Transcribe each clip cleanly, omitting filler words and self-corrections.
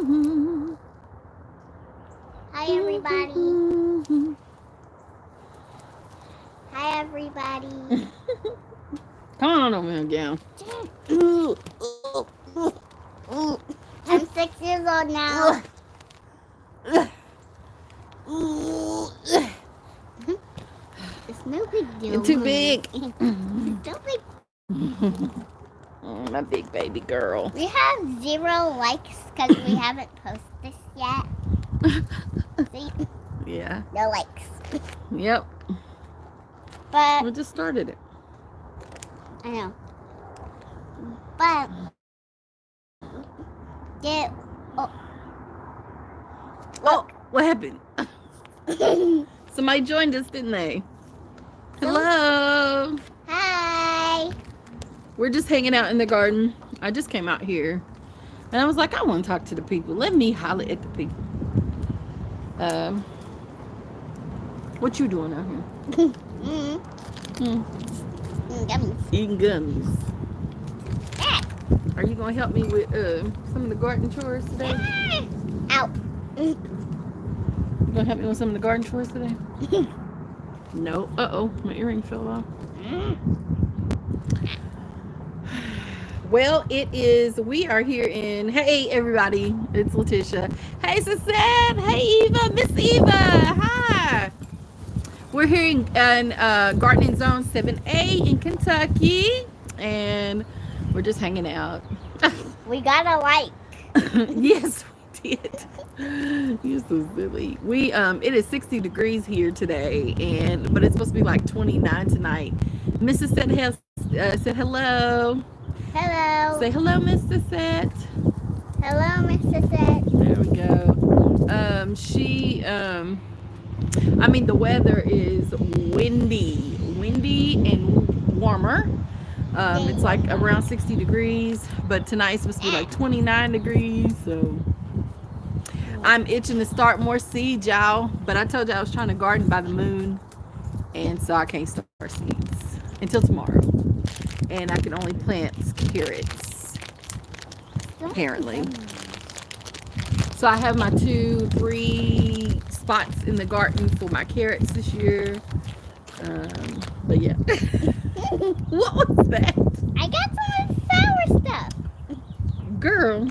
Hi, everybody. Hi, everybody. Come on over here, gal. I'm 6 years old now. It's no big deal. You're too big. It's no big. My big baby girl. We have 0 likes because we haven't posted this yet. See? Yeah. No likes. Yep. But We just started it. I know. But get. Oh, what happened? Somebody joined us, didn't they? Hello. Hi. We're just hanging out in the garden. I just came out here. And I was like, I want to talk to the people. Let me holler at the people. What you doing out here? Gummies. Eating gummies. Yeah. Are you going to help me with some of the garden chores today? Ow. You going to help me with some of the garden chores today? No. Uh-oh. My earring fell off. Well, we are here in, hey, everybody. It's Letitia. Hey, Suzette. Hey, Eva. Miss Eva. Hi. We're here in Gardening Zone 7A in Kentucky. And we're just hanging out. We got a like. Yes, we did. You're so silly. It is 60 degrees here today, but it's supposed to be like 29 tonight. Mrs. said hello. Hello. Say hello, Mr. Set. Hello, Mr. Set. There we go. The weather is windy and warmer. It's like around 60 degrees, but tonight's supposed to be like 29 degrees. So I'm itching to start more seeds, y'all. But I told you I was trying to garden by the moon, and so I can't start seeds until tomorrow. And I can only plant carrots, apparently. So I have my 3 spots in the garden for my carrots this year. But yeah. What was that? I got some sour stuff. Girl,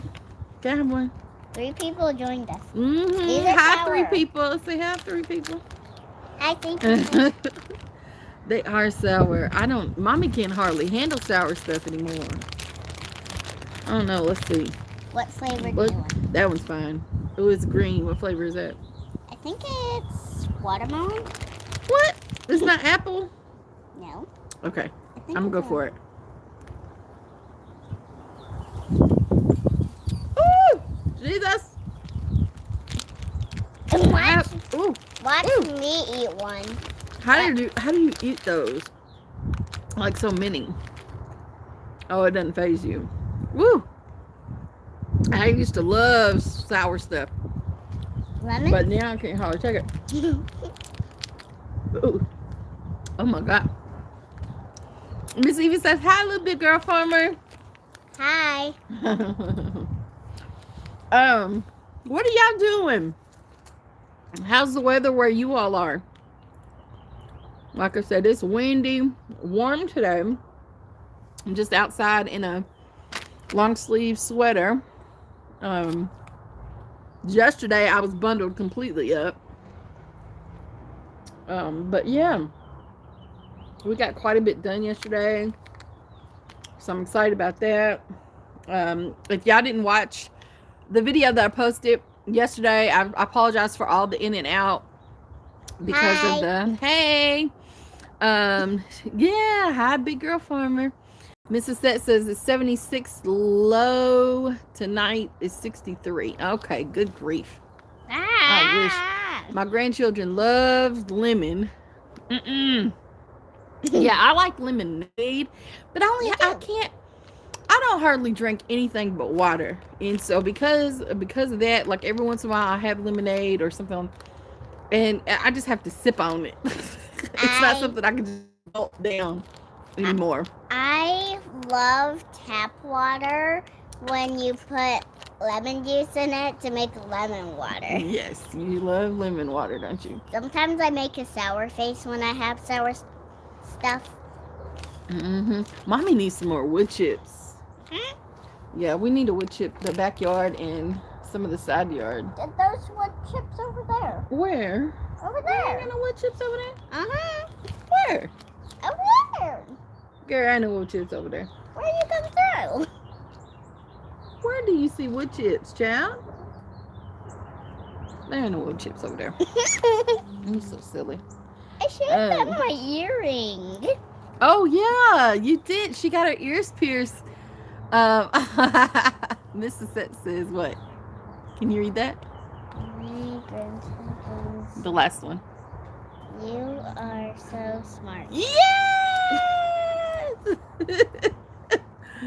can I have one? 3 people joined us. Hi, sour. 3 people. Say hi, 3 people. Hi, 3 people. They are sour. Mommy can't hardly handle sour stuff anymore. I don't know. Let's see. What flavor do you want? That one's fine. Oh, it's green. What flavor is that? I think it's watermelon. What? It's not apple? No. Okay. I'm going to go for it. Ooh! Jesus! Watch me eat one. How do you eat those? Like so many. Oh, it doesn't faze you. Woo! I used to love sour stuff. Lemon? But now I can't hardly take it. Ooh. Oh my God. Miss Evie says, hi, little big girl farmer. Hi. What are y'all doing? How's the weather where you all are? Like I said, it's windy, warm today. I'm just outside in a long sleeve sweater. Yesterday I was bundled completely up. But yeah, we got quite a bit done yesterday, so I'm excited about that. If y'all didn't watch the video that I posted yesterday, I apologize for all the in and out because of the yeah, hi, big girl farmer. Mrs. Set says it's 76 low. Tonight is 63. Okay, good grief. I wish. My grandchildren love lemon. Yeah, I like lemonade, but I don't hardly drink anything but water. And so because of that, like every once in a while I have lemonade or something, and I just have to sip on it. It's not something I can just gulp down anymore. I love tap water when you put lemon juice in it to make lemon water. Yes, you love lemon water, don't you? Sometimes I make a sour face when I have sour stuff. Mommy needs some more wood chips. Hmm? Yeah, we need a wood chip, the backyard and some of the side yard. Those wood chips over there. Where? Over There there. ain't no wood chips over there? Uh-huh. Where? Over there. Girl, I know wood chips over there. Where you come through? Where do you see wood chips, child? There ain't no wood chips over there. You're so silly. I should have done my earring. Oh, yeah, you did. She got her ears pierced. Mrs. Set says what? Can you read that? The last one. You are so smart. Yes!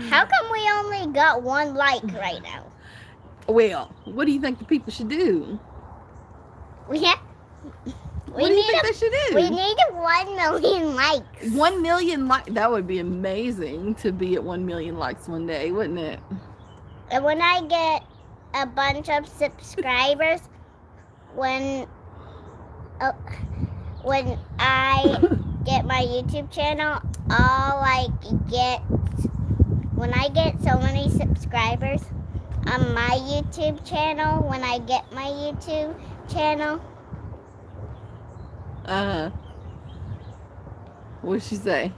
How come we only got 1 like right now? Well, what do you think the people should do? We What do you think they should do? We need 1 million likes. 1 million likes. That would be amazing to be at 1 million likes one day, wouldn't it? And when I get a bunch of subscribers, when I get my YouTube channel, when I get so many subscribers on my YouTube channel, when I get my YouTube channel. What'd she say?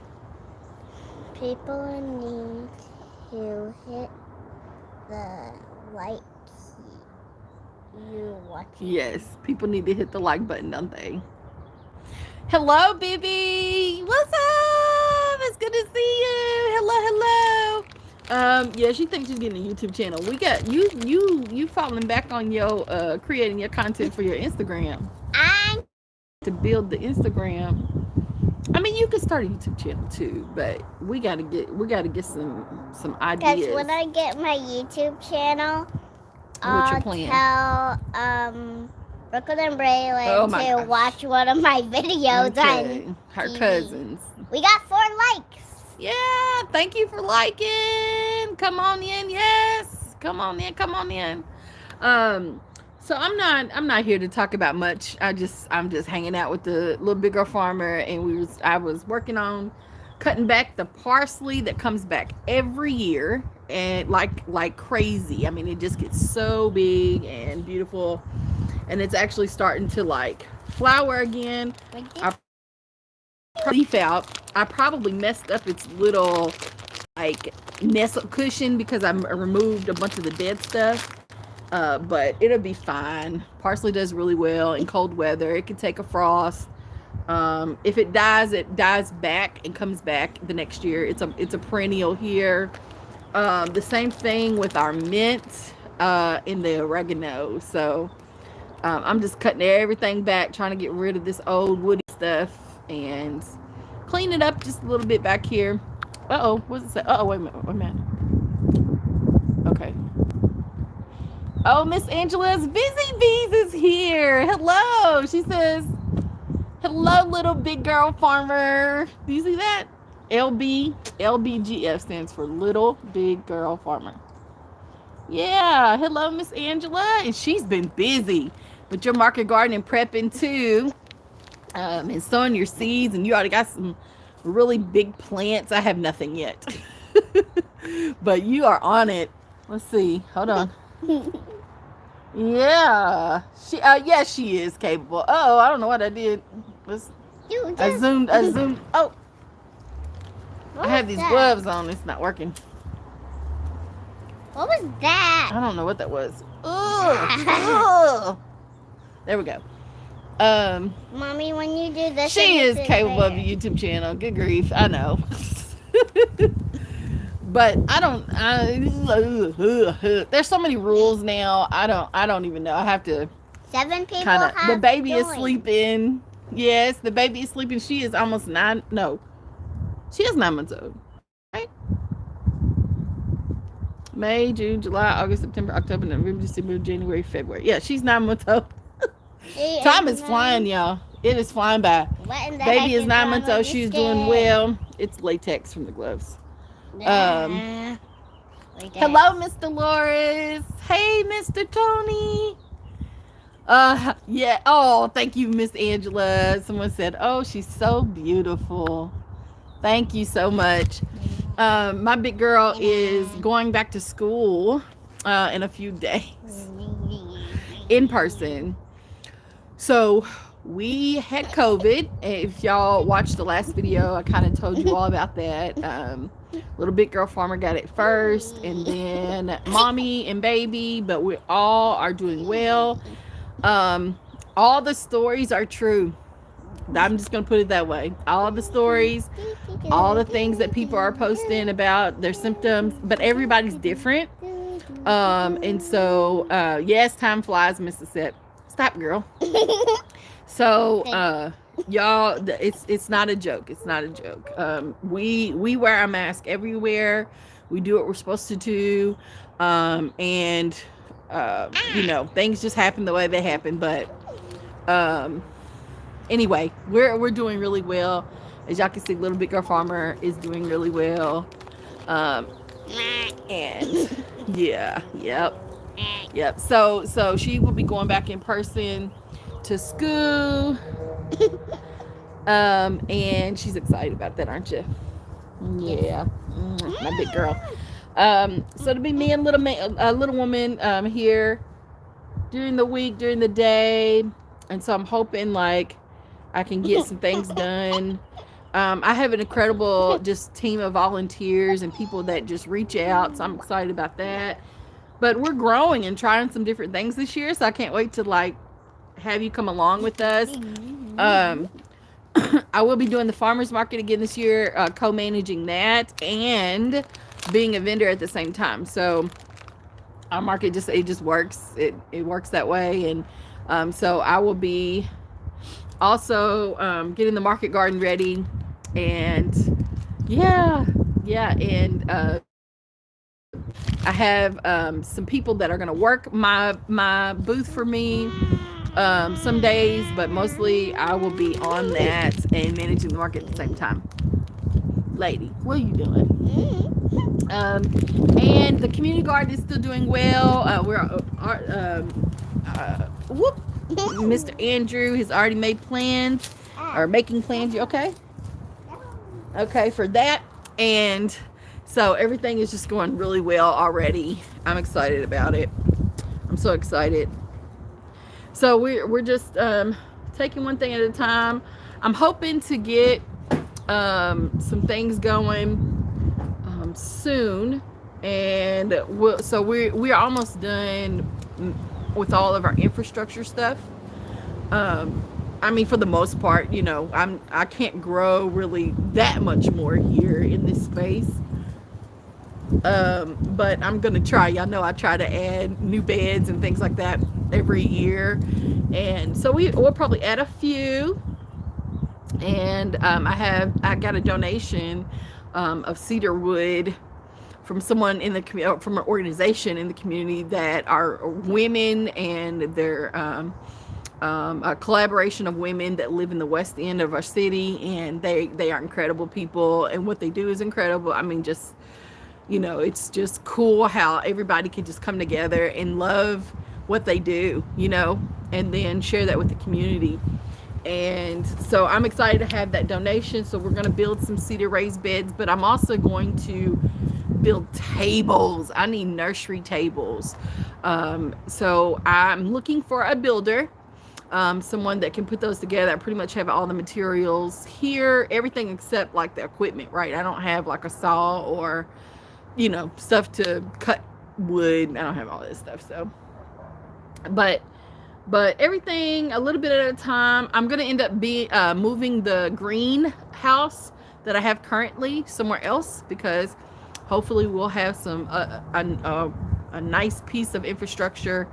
People need to hit the like you watch. Yes, people need to hit the like button, don't they? Hello, baby. What's up? It's good to see you. Hello. Yeah, she thinks she's getting a YouTube channel. We got you falling back on your creating your content for your Instagram. To build the Instagram. I mean, you could start a YouTube channel too, but we gotta get some ideas. Because when I get my YouTube channel, What's your plan? I'll tell Brooklyn and Braylon to watch one of my videos on her TV. cousins. We got 4 likes. Yeah, thank you for liking. Come on in, yes. Come on in. So I'm not here to talk about much. I'm just hanging out with the little big girl farmer, and I was working on cutting back the parsley that comes back every year, and like crazy. I mean, it just gets so big and beautiful, and it's actually starting to like flower again. Leaf out. I probably messed up its little like nestle cushion because I removed a bunch of the dead stuff. But it'll be fine. Parsley does really well in cold weather. It can take a frost. If it dies back and comes back the next year. It's a perennial here. The same thing with our mint and the oregano. So I'm just cutting everything back, trying to get rid of this old woody stuff and clean it up just a little bit back here. What's it say? Wait a minute. Okay. Oh, Miss Angela's Busy Bees is here. Hello. She says, hello, little big girl farmer. Do you see that? LBGF stands for Little Big Girl Farmer. Yeah. Hello, Miss Angela. And she's been busy with your market garden and prepping too. And sowing your seeds. And you already got some really big plants. I have nothing yet. But you are on it. Let's see. Hold on. Yeah, she is capable. I don't know what I did. I zoomed. Oh, I have these gloves on. It's not working. What was that? I don't know what that was. Ugh. There we go. Mommy, when you do this, she is capable of a YouTube channel. Good grief, I know. But there's so many rules now. I don't even know. I have to 7 people have the baby joined. is sleeping. Yes, the baby is sleeping. She is almost 9. No, she is 9 months old. Right? May, June, July, August, September, October, November, December, January, February. Yeah, she's 9 months old. Time is flying, y'all. It is flying by. Baby is 9 months old. She's doing well. It's latex from the gloves. Hello, Miss Dolores. Hey, Mr. Tony. Yeah. Oh, thank you, Miss Angela. Someone said, oh, she's so beautiful. Thank you so much. My big girl is going back to school in a few days in person. So we had COVID. If y'all watched the last video, I kind of told you all about that. Little big girl farmer got it first, and then mommy and baby, but we all are doing well. All the stories are true. I'm just going to put it that way. All the stories, all the things that people are posting about their symptoms, but everybody's different. And so, yes, time flies, Mrs. Sip. Stop, girl. So, y'all, it's not a joke. It's not a joke. We wear a mask everywhere. We do what we're supposed to do. And you know, things just happen the way they happen. But anyway, we're doing really well. As y'all can see, Little Big Girl Farmer is doing really well. And yeah, yep. So she will be going back in person to school. And she's excited about that, aren't you? Yeah, my big girl. So to be me and little woman here during the week, during the day, and so I'm hoping like I can get some things done. I have an incredible just team of volunteers and people that just reach out, so I'm excited about that. But we're growing and trying some different things this year, so I can't wait to like have you come along with us. I will be doing the farmers market again this year, co-managing that and being a vendor at the same time. So our market just works. It works that way. And so I will be also getting the market garden ready. And yeah. And I have some people that are going to work my booth for me some days, but mostly I will be on that and managing the market at the same time. Lady, what are you doing? And the community garden is still doing well. Mr. Andrew has already made plans, or making plans. You okay? Okay for that. And so everything is just going really well already. I'm excited about it. I'm so excited. So we're just taking one thing at a time. I'm hoping to get some things going soon, and we're almost done with all of our infrastructure stuff. I mean, for the most part, you know, I can't grow really that much more here in this space. But I'm gonna try. Y'all know I try to add new beds and things like that every year, and so we'll probably add a few. And I got a donation of cedar wood from someone in the community, from an organization in the community that are women, and they're a collaboration of women that live in the west end of our city, and they are incredible people, and what they do is incredible. I mean, just, you know, it's just cool how everybody can just come together and love what they do, you know, and then share that with the community. And so I'm excited to have that donation. So we're going to build some cedar raised beds, but I'm also going to build tables. I need nursery tables. So I'm looking for a builder, someone that can put those together. I pretty much have all the materials here, everything except like the equipment, right? I don't have like a saw or, you know, stuff to cut wood. I don't have all this stuff. So, but everything a little bit at a time. I'm going to end up moving the greenhouse that I have currently somewhere else, because hopefully we'll have some a nice piece of infrastructure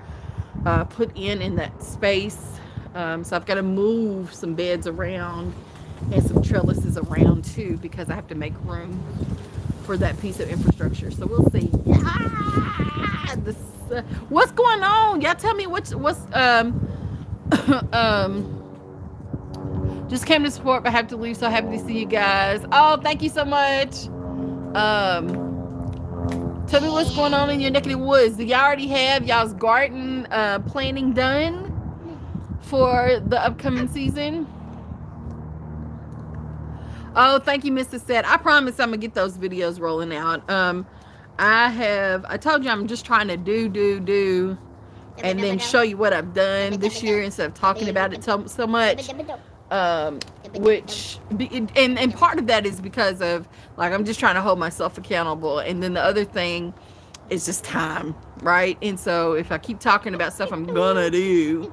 put in that space. So I've got to move some beds around and some trellises around too, because I have to make room for that piece of infrastructure. So we'll see. What's going on? Y'all tell me what's just came to support but have to leave, so happy to see you guys. Oh, thank you so much. Tell me what's going on in your neck of the woods. Do y'all already have y'all's garden planning done for the upcoming season? Oh, thank you, Mr. Set. I promise I'm gonna get those videos rolling out. I told you I'm just trying to do and then show you what I've done this year instead of talking about it so much. And part of that is because of, like, I'm just trying to hold myself accountable, and then the other thing is just time, right? And so if I keep talking about stuff I'm gonna do,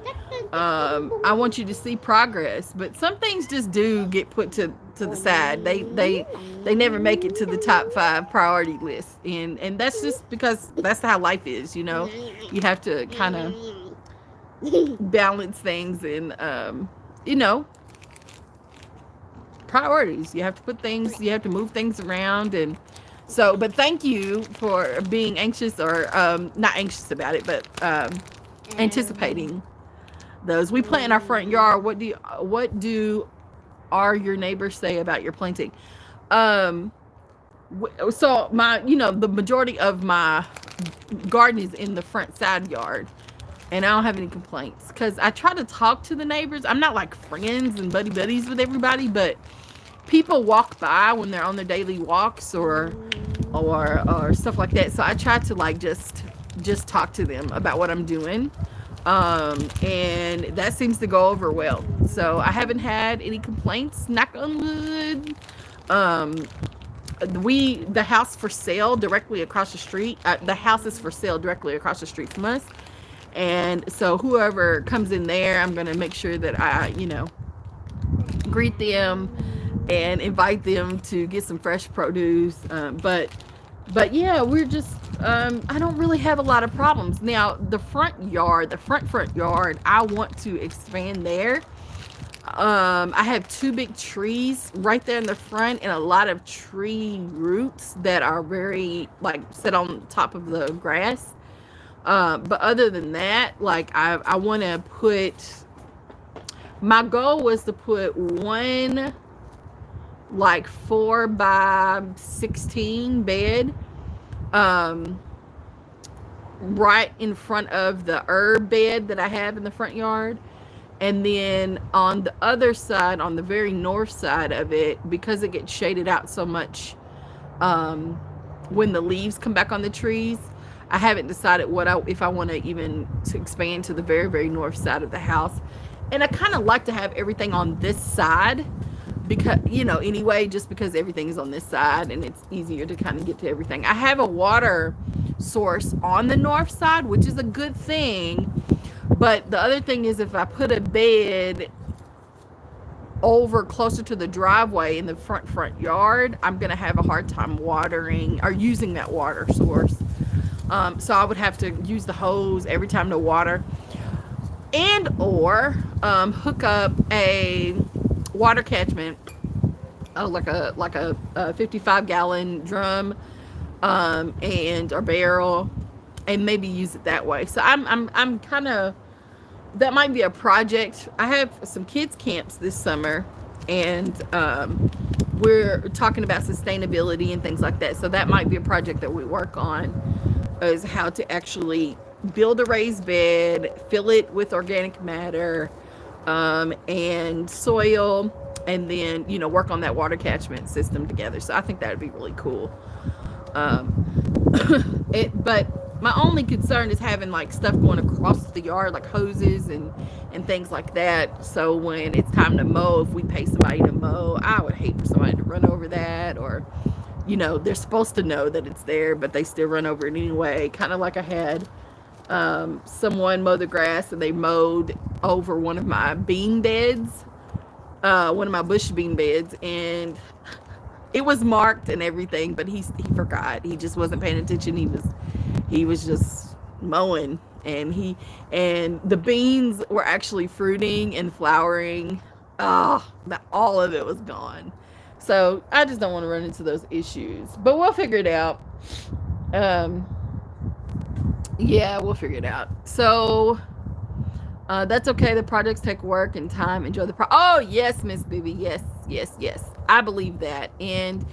I want you to see progress, but some things just do get put to the side. They never make it to the top 5 priority list, and that's just because that's how life is, you know. You have to kind of balance things, and you know, priorities. You have to put things, you have to move things around. And so, but thank you for being anxious, or not anxious about it, but anticipating those. We plant in our front yard. What do your neighbors say about your planting? So the majority of my garden is in the front side yard, and I don't have any complaints because I try to talk to the neighbors. I'm not like friends and buddies with everybody, but people walk by when they're on their daily walks or stuff like that. So I try to like just talk to them about what I'm doing. And that seems to go over well. So I haven't had any complaints, knock on wood. The house for sale directly across the street, the house is for sale directly across the street from us. And so whoever comes in there, I'm going to make sure that I, greet them and invite them to get some fresh produce. But yeah, we're just, I don't really have a lot of problems. Now, the front yard, I want to expand there. I have 2 big trees right there in the front, and a lot of tree roots that are very, like, set on top of the grass. But other than that, like, I want to my goal was to put one, like, 4x16 bed, right in front of the herb bed that I have in the front yard. And then on the other side, on the very north side of it, because it gets shaded out so much, when the leaves come back on the trees, I haven't decided if I want to expand to the very, very north side of the house. And I kind of like to have everything on this side because, anyway, just because everything is on this side and it's easier to kind of get to everything. I have a water source on the north side, which is a good thing. But the other thing is, if I put a bed over closer to the driveway in the front yard, I'm going to have a hard time watering or using that water source. So I would have to use the hose every time to water, or hook up a water catchment, like a 55-gallon drum, or barrel, and maybe use it that way. So I'm kind of, that might be a project. I have some kids camps this summer, and we're talking about sustainability and things like that. So that might be a project that we work on, is how to actually build a raised bed, fill it with organic matter, and soil, and then, work on that water catchment system together. So I think that would be really cool. But my only concern is having, like, stuff going across the yard, like hoses and things like that. So when it's time to mow, if we pay somebody to mow, I would hate for somebody to run over that, or, they're supposed to know that it's there, but they still run over it anyway. Kind of like I had someone mow the grass, and they mowed over one of my bean beds, one of my bush bean beds, and it was marked and everything, but he forgot. He just wasn't paying attention. He was just mowing, and the beans were actually fruiting and flowering. All of it was gone. So I just don't want to run into those issues, but we'll figure it out. Yeah, we'll figure it out. So that's okay. The projects take work and time. Enjoy the oh yes, Miss Bibby. Yes. I believe that. And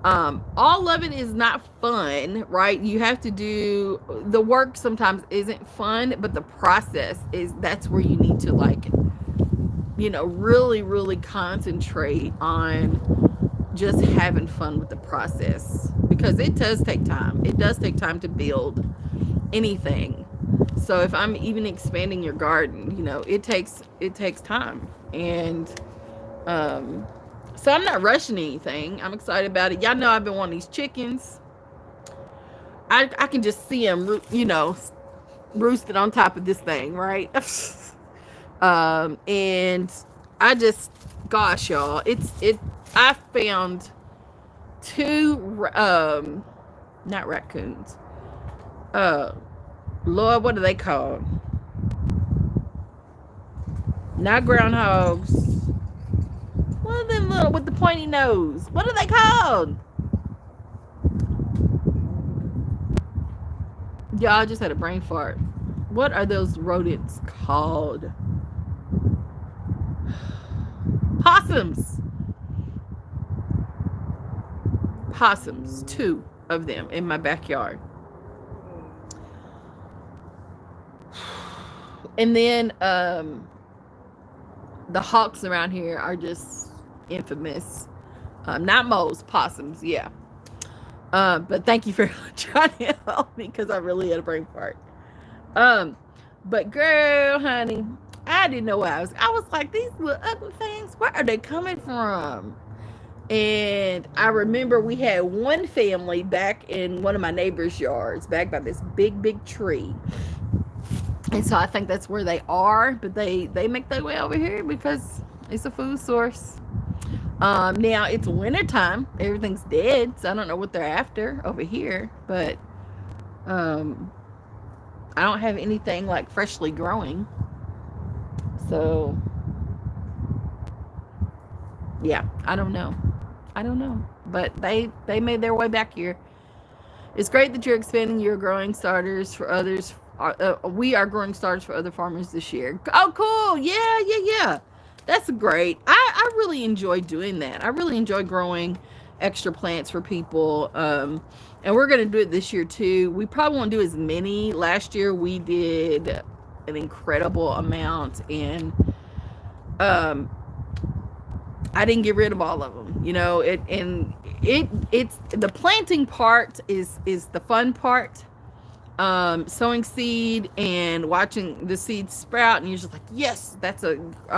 All of it is not fun, right? You have to do the work. Sometimes isn't fun, but the process is. That's where you need to, like, really, really concentrate on just having fun with the process, because it does take time. It does take time to build anything. So if I'm even expanding your garden, it takes time. And so I'm not rushing anything. I'm excited about it. Y'all know I've been wanting these chickens. I can just see them, roosted on top of this thing, right? And I just, gosh, y'all, I found two, not raccoons. Lord, what are they called? Not groundhogs. What are them little with the pointy nose? What are they called? Y'all, I just had a brain fart. What are those rodents called? Possums. Possums, 2 of them in my backyard. And then the hawks around here are just infamous. Not moles, possums, yeah. But thank you for trying to help me, because I really had a brain fart. But girl, honey, I didn't know where I was like, these little ugly things, where are they coming from? And I remember we had one family back in one of my neighbor's yards, back by this big, big tree. And so I think that's where they are, but they make their way over here because it's a food source. Now it's winter time, everything's dead, so I don't know what they're after over here, but I don't have anything like freshly growing. So yeah, I don't know. But they made their way back here. It's great that you're expanding your growing starters for others. We are growing starters for other farmers this year. Oh, cool. Yeah. That's great. I really enjoy doing that. I really enjoy growing extra plants for people. And we're going to do it this year too. We probably won't do as many. Last year we did an incredible amount, and I didn't get rid of all of them, it's the planting part is the fun part. Sowing seed and watching the seeds sprout, and you're just like, yes, that's a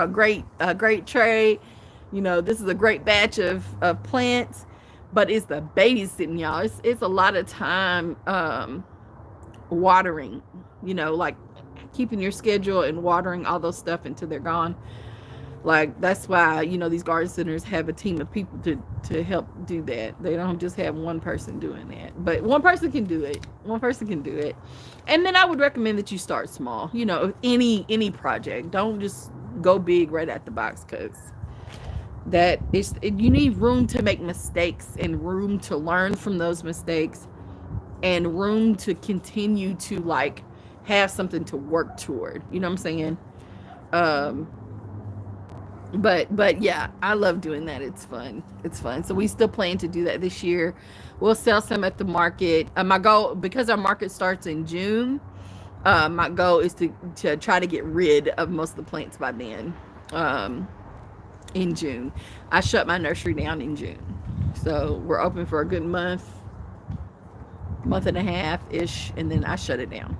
great tray. This is a great batch of plants. But it's the babysitting, y'all. It's a lot of time watering, like keeping your schedule and watering all those stuff until they're gone. Like, that's why, these garden centers have a team of people to help do that. They don't just have one person doing that. But one person can do it. And then I would recommend that you start small. Any project. Don't just go big right out the box, because you need room to make mistakes, and room to learn from those mistakes, and room to continue to, like, have something to work toward. You know what I'm saying? But yeah, I love doing that. It's fun. So we still plan to do that this year. We'll sell some at the market. My goal, because our market starts in June, my goal is to try to get rid of most of the plants by then. In June, I shut my nursery down in June, so we're open for a good month and a half ish, and then I shut it down.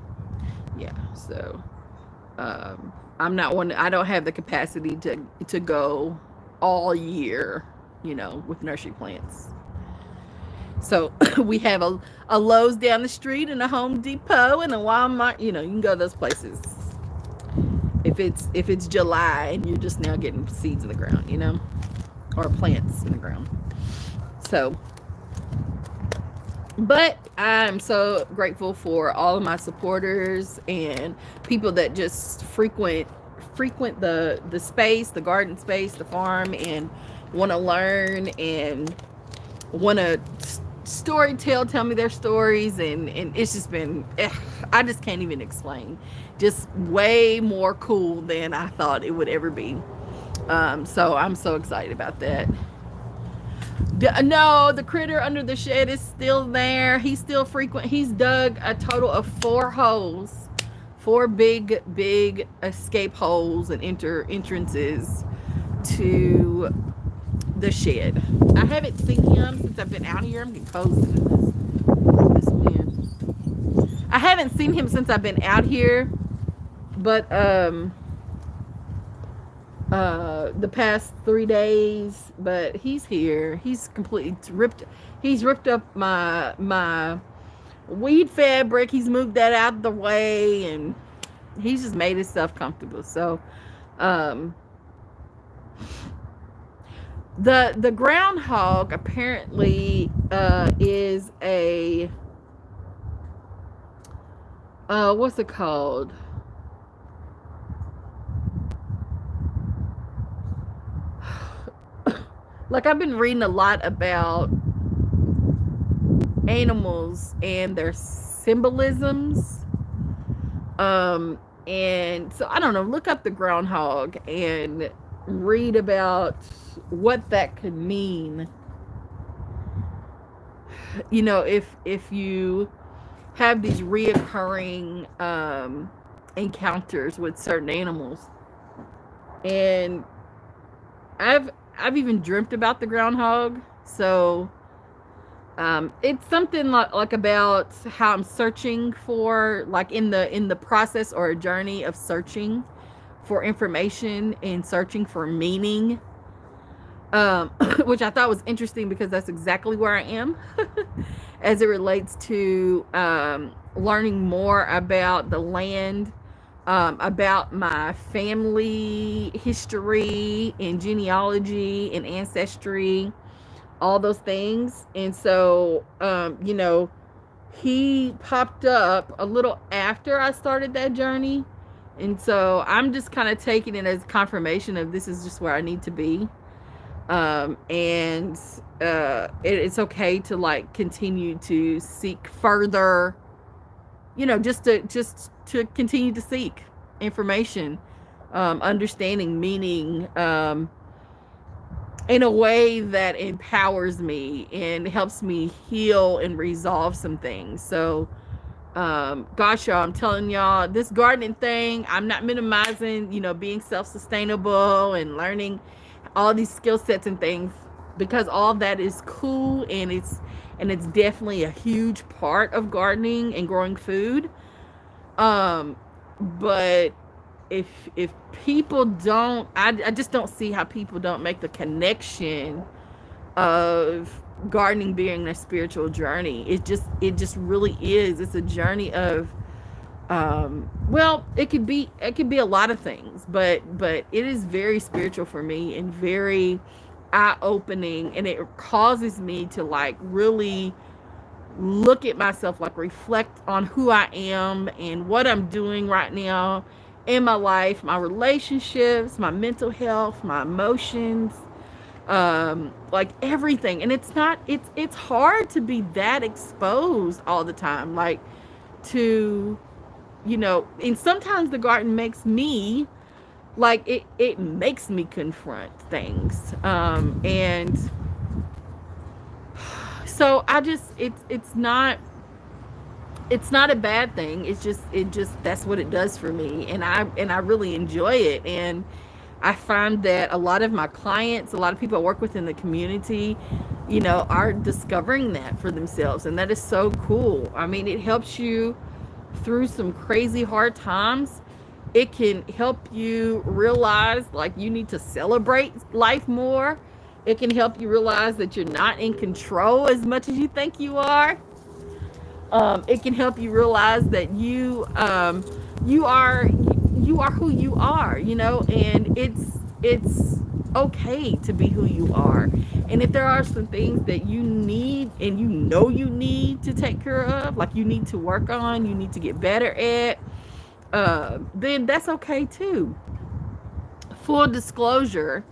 Yeah, so I'm not one. I don't have the capacity to go all year, with nursery plants. So we have a Lowe's down the street, and a Home Depot, and a Walmart. You can go to those places. If it's July and you're just now getting seeds in the ground, or plants in the ground. So, but I'm so grateful for all of my supporters and people that just frequent the space, the garden space, the farm, and want to learn and want to tell me their stories, and it's just been, I just can't even explain. Just way more cool than I thought it would ever be. So I'm so excited about that. No, the critter under the shed is still there. He's still frequent. He's dug a total of 4 holes, 4 big escape holes and entrances to the shed. I haven't seen him since I've been out here. I'm getting cold in this wind. I haven't seen him since I've been out here, but the past 3 days, but he's here. He's completely ripped. He's ripped up my weed fabric. He's moved that out of the way, and he's just made himself comfortable. So the groundhog apparently is a what's it called? Like, I've been reading a lot about animals and their symbolisms. And so I don't know, look up the groundhog and read about what that could mean. You know, if you have these reoccurring encounters with certain animals. And I've even dreamt about the groundhog. So it's something like about how I'm searching for, like in the process or a journey of searching for information and searching for meaning, which I thought was interesting because that's exactly where I am as it relates to learning more about the land, about my family history and genealogy and ancestry, all those things. And so, you know, he popped up a little after I started that journey. And so I'm just kind of taking it as confirmation of this is just where I need to be. And it's okay to like continue to seek further, you know, just to continue to seek information, understanding, meaning, in a way that empowers me and helps me heal and resolve some things. So, gosh, y'all, I'm telling y'all, this gardening thing, I'm not minimizing, you know, being self-sustainable and learning all these skill sets and things, because all that is cool, and it's definitely a huge part of gardening and growing food. But if people don't, I just don't see how people don't make the connection of gardening being a spiritual journey. It just really is. It's a journey of well, it could be a lot of things, but it is very spiritual for me and very eye-opening, and it causes me to like really look at myself, like reflect on who I am and what I'm doing right now in my life, my relationships, my mental health, my emotions, like everything. And it's hard to be that exposed all the time, like to, you know, and sometimes the garden makes me like it makes me confront things, and so I just it's not a bad thing. It just that's what it does for me, and I really enjoy it. And I find that a lot of my clients, a lot of people I work with in the community, you know, are discovering that for themselves, and that is so cool. I mean, it helps you through some crazy hard times. It can help you realize like you need to celebrate life more. It can help you realize that you're not in control as much as you think you are. It can help you realize that you are who you are, you know, and it's okay to be who you are. And if there are some things that you need and you know you need to take care of, like you need to work on, you need to get better at, then that's okay too. Full disclosure,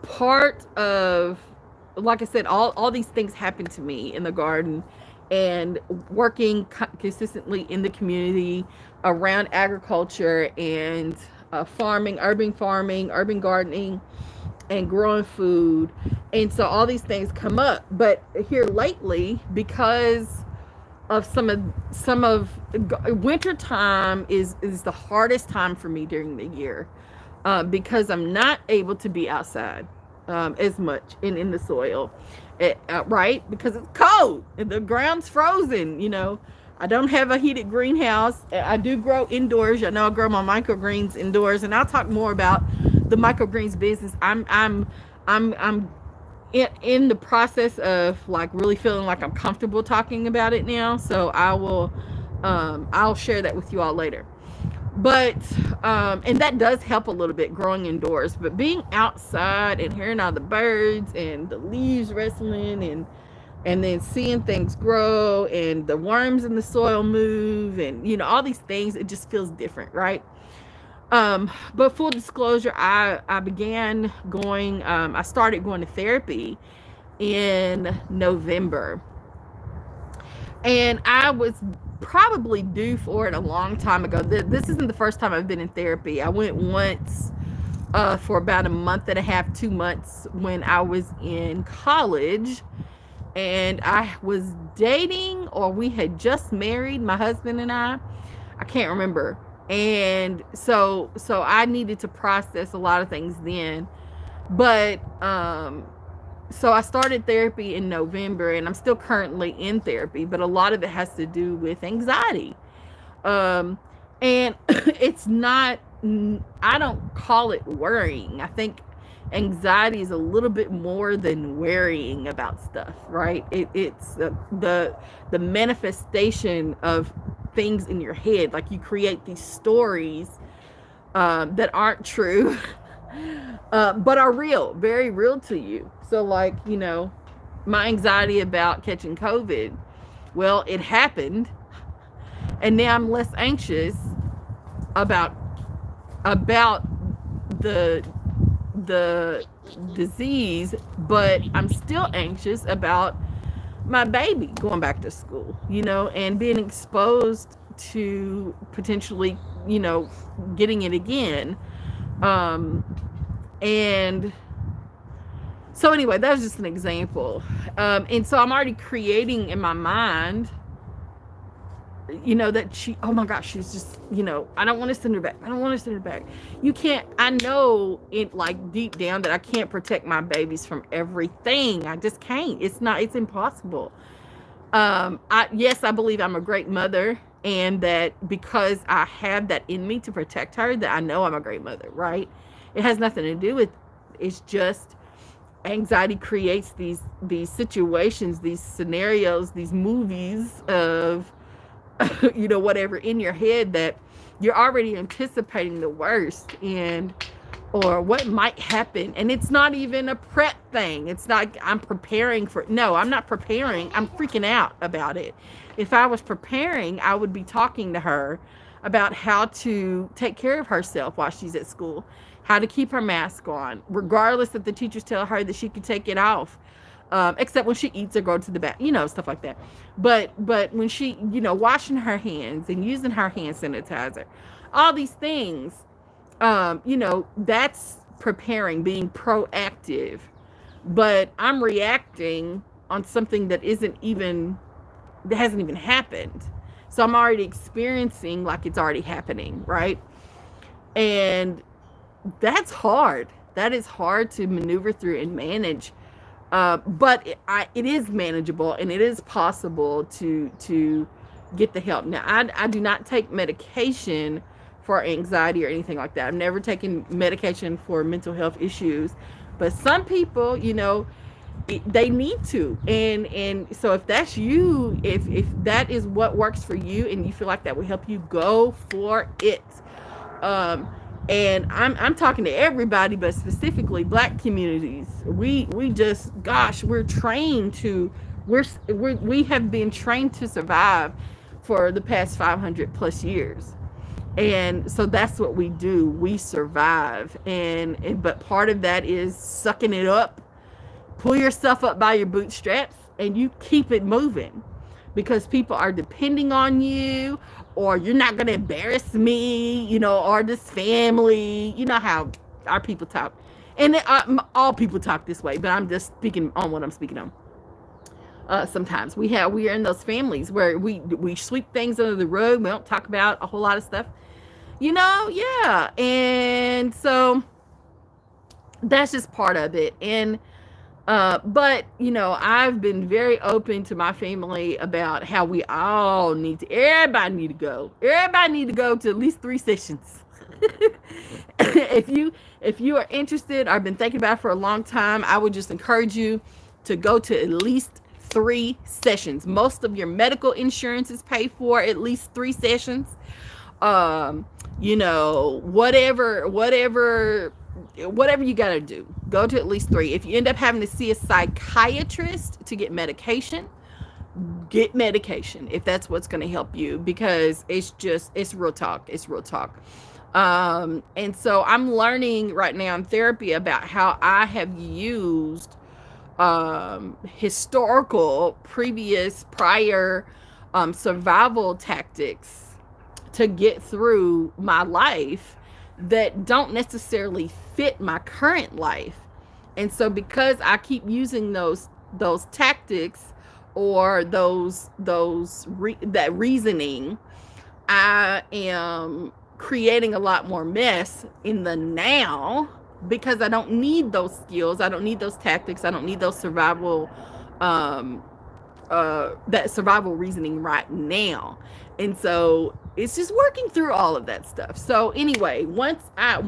part of, like I said, all these things happen to me in the garden, and working consistently in the community around agriculture and farming, urban gardening. and growing food. And so all these things come up. But here lately, because of some of winter time is the hardest time for me during the year, because I'm not able to be outside as much in the soil, right? Because it's cold and the ground's frozen. I don't have a heated greenhouse. I do grow indoors. I know I grow my microgreens indoors, and I'll talk more about the microgreens business. I'm in the process of like really feeling like I'm comfortable talking about it now. So I'll share that with you all later. But and that does help a little bit, growing indoors. But being outside and hearing all the birds and the leaves rustling and then seeing things grow and the worms in the soil move and all these things, it just feels different, right? But full disclosure, I began going, I started going to therapy in November. And I was probably due for it a long time ago. This isn't the first time I've been in therapy. I went once for about a month and a half, 2 months when I was in college. And I was dating, or we had just married, my husband and I can't remember. And so I needed to process a lot of things then. But so I started therapy in November, and I'm still currently in therapy, but a lot of it has to do with anxiety. And it's not, I don't call it worrying. I think anxiety is a little bit more than worrying about stuff, right? It's the manifestation of things in your head. Like, you create these stories that aren't true, but are real, very real to you. So like, my anxiety about catching COVID, well, it happened, and now I'm less anxious about the disease, but I'm still anxious about my baby going back to school, and being exposed to potentially, getting it again. And so anyway, that was just an example. And so I'm already creating in my mind, that she, oh my gosh, she's just, I don't want to send her back. I don't want to send her back. You can't, I know it, like, deep down, that I can't protect my babies from everything. I just can't. It's impossible. Yes, I believe I'm a great mother, and that because I have that in me to protect her, that I know I'm a great mother, right? It has nothing to do with, it's just anxiety creates these situations, these scenarios, these movies of, whatever in your head, that you're already anticipating the worst or what might happen. And it's not even a prep thing. It's not, I'm preparing for, no, I'm not preparing. I'm freaking out about it. If I was preparing, I would be talking to her about how to take care of herself while she's at school, how to keep her mask on, regardless if the teachers tell her that she can take it off, except when she eats or go to the bathroom, stuff like that. But when she, washing her hands and using her hand sanitizer, all these things, that's preparing, being proactive. But I'm reacting on something that hasn't even happened. So I'm already experiencing like it's already happening, right? And that's hard. That is hard to maneuver through and manage. But it is manageable, and it is possible to get the help. Now, I do not take medication for anxiety or anything like that. I've never taken medication for mental health issues, but some people, they need to. And so if that's you, if that is what works for you, and you feel like that will help you, go for it. And I'm talking to everybody, but specifically Black communities. We just, gosh, we're trained to, we have been trained to survive for the past 500 plus years. And so that's what we do. We survive. But part of that is sucking it up. Pull yourself up by your bootstraps, and you keep it moving, because people are depending on you, or you're not going to embarrass me, or this family. You know how our people talk. And all people talk this way, but I'm just speaking on what I'm speaking on. Sometimes we are in those families where we sweep things under the rug. We don't talk about a whole lot of stuff, yeah. And so that's just part of it. And but I've been very open to my family about how we all everybody need to go to at least 3 sessions. if you are interested or been thinking about it for a long time, I would just encourage you to go to at least 3 sessions. Most of your medical insurance is paid for at least 3 sessions. Whatever you got to do, go to at least 3. If you end up having to see a psychiatrist to get medication, if that's what's going to help you, because it's real talk. And so I'm learning right now in therapy about how I have used historical prior survival tactics to get through my life that don't necessarily fit my current life. And so because I keep using those tactics or that reasoning, I am creating a lot more mess in the now, because I don't need those skills, I don't need those tactics, I don't need those survival reasoning right now. And so it's just working through all of that stuff. So anyway, when I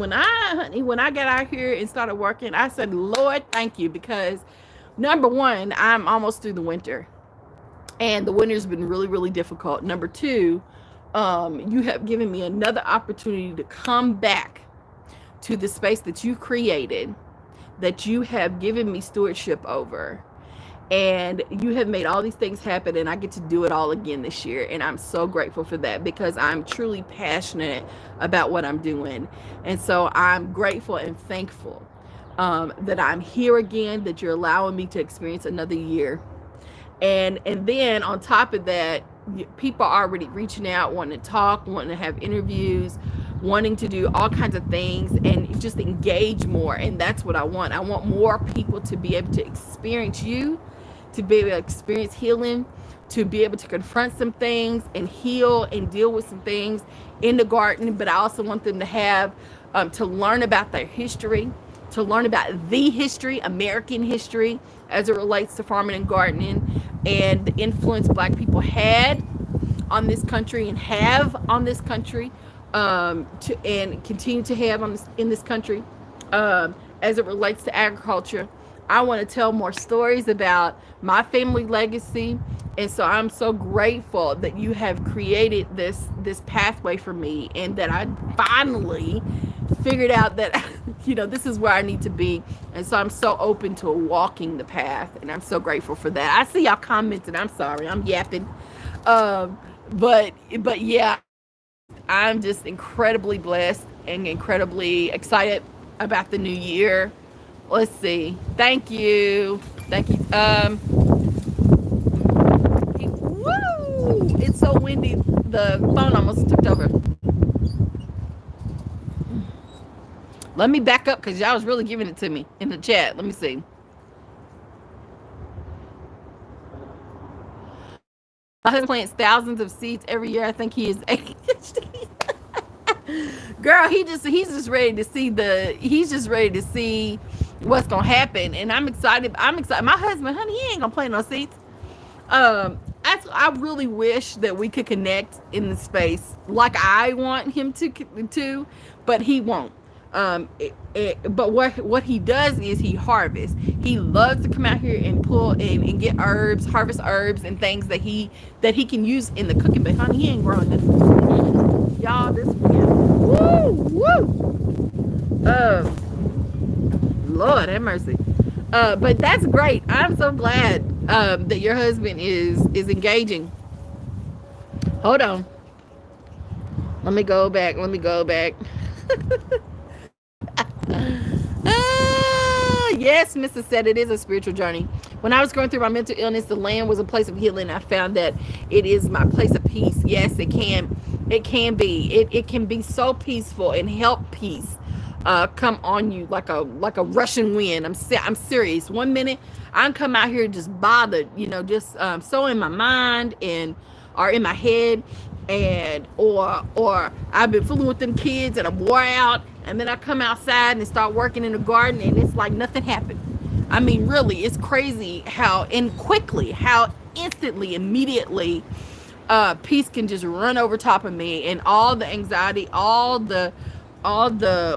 got out here and started working, I said, Lord, thank you, because number one, I'm almost through the winter, and the winter's been really, really difficult. Number two, you have given me another opportunity to come back to the space that you created, that you have given me stewardship over. And you have made all these things happen, and I get to do it all again this year. And I'm so grateful for that, because I'm truly passionate about what I'm doing. And so I'm grateful and thankful that I'm here again, that you're allowing me to experience another year. And then on top of that, people are already reaching out, wanting to talk, wanting to have interviews, wanting to do all kinds of things and just engage more. And that's what I want. I want more people to be able to experience you, to be able to experience healing, to be able to confront some things and heal and deal with some things in the garden. But I also want them to have, to learn about their history, to learn about the history, American history, as it relates to farming and gardening, and the influence Black people had on this country and have on this country, and continue to have in this country, as it relates to agriculture. I want to tell more stories about my family legacy. And so I'm so grateful that you have created this pathway for me, and that I finally figured out that this is where I need to be. And so I'm so open to walking the path, and I'm so grateful for that. I see y'all commenting. I'm sorry, I'm yapping. But yeah, I'm just incredibly blessed and incredibly excited about the new year. Let's see. Thank you. Woo! It's so windy. The phone almost tipped over. Let me back up, because y'all was really giving it to me in the chat. Let me see. My husband plants thousands of seeds every year. I think he is ADHD. Girl, he's just ready to see what's gonna happen, and I'm excited. My husband, honey, he ain't gonna plant no seeds. I really wish that we could connect in the space like I want him to, but he won't. But what he does is he harvests. He loves to come out here and pull and get herbs, harvest herbs and things that he can use in the cooking. But honey, he ain't growing nothing. Y'all, this weekend. Woo! Lord have mercy. But that's great. I'm so glad that your husband is engaging. Hold on. Let me go back. Yes, Mrs. said it is a spiritual journey. When I was going through my mental illness, the land was a place of healing. I found that it is my place of peace. Yes, it can be. It can be so peaceful and help peace. come on you like a rushing wind. I'm serious. One minute I can come out here just bothered, just so in my mind and or in my head, and or I've been fooling with them kids and I'm wore out, and then I come outside and start working in the garden and it's like nothing happened. I mean, really, it's crazy how how instantly, immediately, peace can just run over top of me, and all the anxiety, all the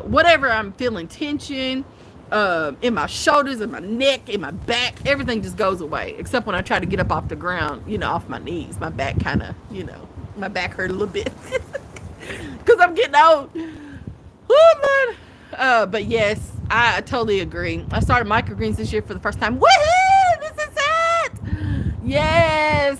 whatever I'm feeling, tension, in my shoulders, in my neck, in my back, everything just goes away. Except when I try to get up off the ground, off my knees, my back kind of, my back hurt a little bit because I'm getting old. Oh, Lord. But yes, I totally agree. I started microgreens this year for the first time. Woohoo! This is it. Yes.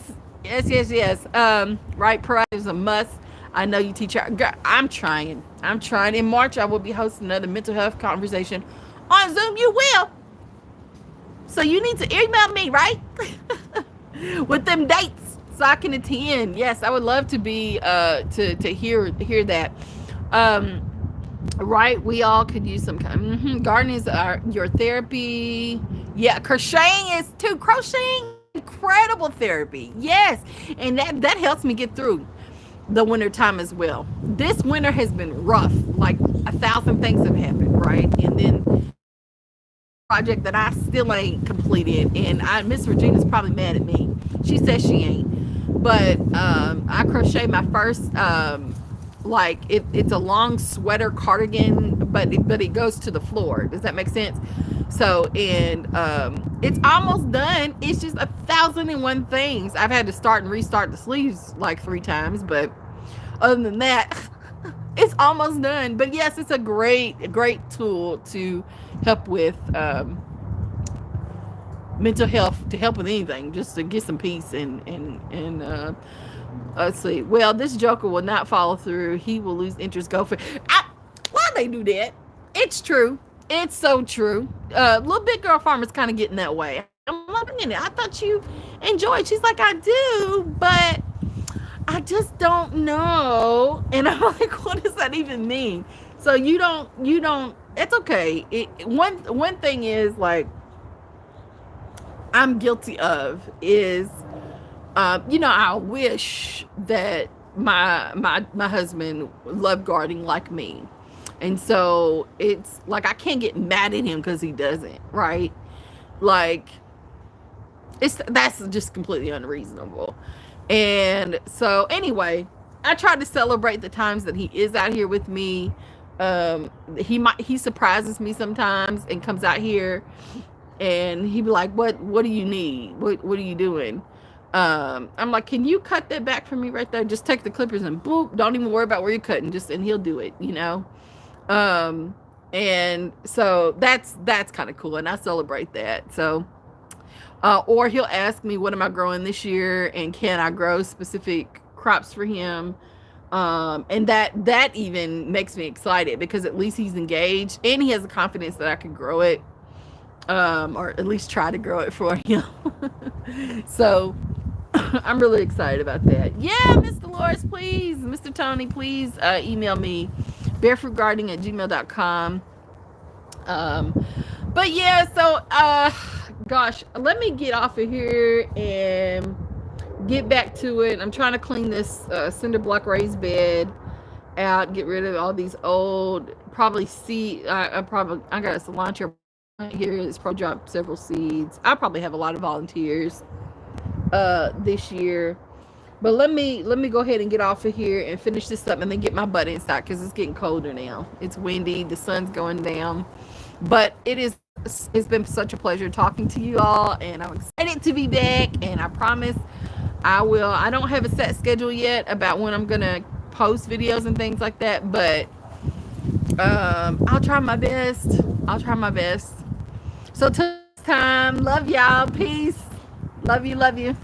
Right, pride is a must. I know you teach. I'm trying. In March, I will be hosting another mental health conversation on Zoom. You will. So you need to email me, right? With them dates so I can attend. Yes, I would love to be to hear that. Right, we all could use some kind. Gardening is your therapy. Yeah, crocheting is too. Crocheting, incredible therapy. Yes, and that helps me get through the winter time as well. This winter has been rough. Like 1,000 things have happened, right? And then project that I still ain't completed, and Miss Regina's probably mad at me. She says she ain't, but I crocheted my first it's a long sweater cardigan, but it goes to the floor. Does that make sense? So, and it's almost done. It's just 1,001 things. I've had to start and restart the sleeves like 3 times, but other than that, it's almost done. But yes, it's a great tool to help with mental health, to help with anything, just to get some peace and let's see. Well, this joker will not follow through. He will lose interest. Go for why they do that? It's true. It's so true. Little big girl farmer's kind of getting that way. I'm loving it. I thought you enjoyed. She's like, I do, but I just don't know. And I'm like, what does that even mean? So you don't. It's okay. One thing is, like, I'm guilty of is. I wish that my husband loved gardening like me. And so it's like I can't get mad at him because he doesn't, right? Like, that's just completely unreasonable. And so anyway, I try to celebrate the times that he is out here with me. He surprises me sometimes and comes out here and he'd be like, what do you need? What are you doing? I'm like, can you cut that back for me right there? Just take the clippers and boop. Don't even worry about where you're cutting. And he'll do it, And so that's kind of cool. And I celebrate that. So, or he'll ask me, what am I growing this year? And can I grow specific crops for him? And that even makes me excited because at least he's engaged and he has the confidence that I can grow it. Or at least try to grow it for him. So I'm really excited about that. Yeah, Miss Dolores, please. Mr. Tony, please email me, barefootgardening@gmail.com. But yeah, so gosh, let me get off of here and get back to it. I'm trying to clean this cinder block raised bed out, get rid of all these old, probably seed. I got a cilantro here. It's probably dropped several seeds. I probably have a lot of volunteers this year, but let me go ahead and get off of here and finish this up and then get my butt inside because it's getting colder now. It's windy, the sun's going down, but it's been such a pleasure talking to you all, and I'm excited to be back, and I promise I don't have a set schedule yet about when I'm gonna post videos and things like that, but I'll try my best. So till next time, love y'all, peace, love you.